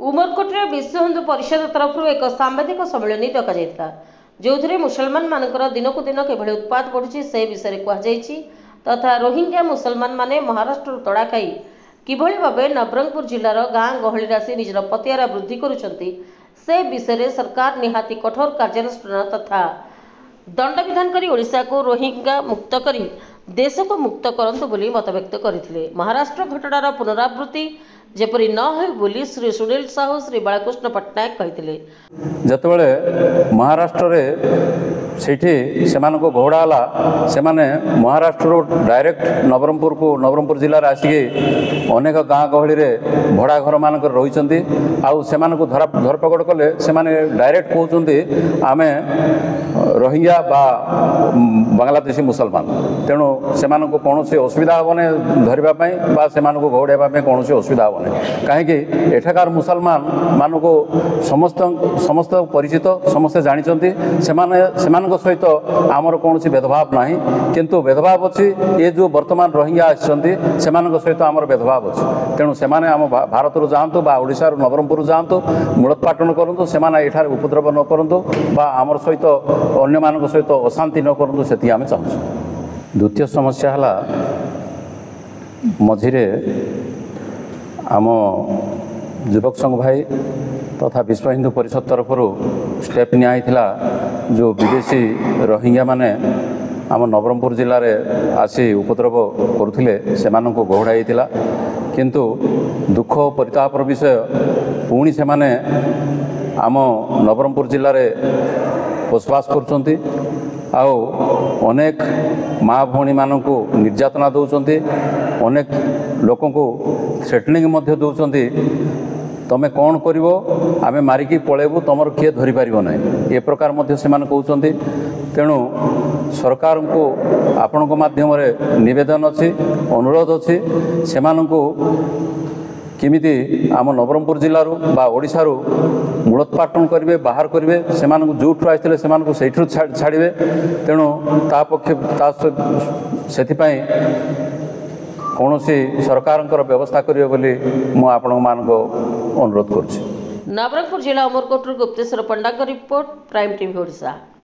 उमरकोटे विश्व हिंदू परिषद तरफ एक सांबादिक सम्मेलन डक जो मुसलमान मानकर दिनकू दिन किभली उत्पाद बढ़ुची से विषय कहुई तथा रोहिंग्या मुसलमान माने महाराष्ट्र तड़ा खाई किभली भावे नवरंगपुर जिलार गाँ गहली आसी निजर पतियारा वृद्धि करुछंती से विषय सरकार निहाती कठोर कार्यानुष्ठान तथा दंड विधान करी ओडिशा को रोहिंग्या मुक्त करी देश को मुक्त करंतु बोली मतव्यक्त करथिले। महाराष्ट्र घटनार पुनरावृत्ति जेपरी न हो बोली श्री सुनील साहू श्री बालकृष्ण पट्टनायक कहिथिले। जतबेले महाराष्ट्र रे सेठी सेमान को घोड़ाला सेमाने महाराष्ट्र डायरेक्ट नवरंगपुर जिला रे आसी अनेक गाँ गहली रे भड़ा घर मानक रहिसंती आउ सेमान को धरपकड़ कले सेमाने डायरेक्ट कहउचंती आमे रोहिंग्या बा बांग्लादेशी मुसलमान तेणु सेमान को कौन से असुविधा हेबने धरबा पई बा सेमान को घोड़ाइबा पई कौन से असुविधा हेबने कहीं एठाकार मुसलमान मान को समस्त परिचित समस्ते जानिचंती सेमान सहित आमर कौन भेदभाव नहीं किंतु भेदभाव अच्छी ये जो वर्तमान रोहिंग्या आसछंती सेमान सहित आमर भेदभाव अच्छी तेणु सेमाने आम भारत रु जातु बा ओडिशा रु नवरंगपुर जातु मूलोत्पाटन करंतु सेमाने एठार उपद्रव न करंतु बा आमर सहित अन्य मान सहित अशांति न करंतु सेति आमे चाहूँ। द्वितीय समस्या है मझिरे आम युवक संघ भाई तथा विश्व हिंदू परिषद तरफ स्टेप निया जो विदेशी रोहिंग्या माने आम नवरंगपुर जिले में आसी उपद्रव करुले से गहड़ाई किंतु दुख परितापर विषय पुणी से आम नवरंगपुर जिले में बसवास कर अनेक माँ भौणी मान को निर्यातना दौरान अनेक लोक को थ्रेटनिंग दौरान तमें कौन कर आमे मारिकी पलैबू तुम किए धरी पार ना ये प्रकार से कहते तेणु सरकार को आपण माध्यम निवेदन अच्छी अनुरोध अच्छी से किमिति आम नवरंगपुर जिलूर बा ओडिशा मूलोत्पाटन करेंगे बाहर करेंगे से जोठू आते से छाड़े तेणु से कौन सरकार व्यवस्था करेंगे बोली मुझे अनुरोध करुच्ची। नवरंगपुर जिला उमरकोट गुप्तेश्वर पंडा रिपोर्ट प्राइम टीवी ओडिशा।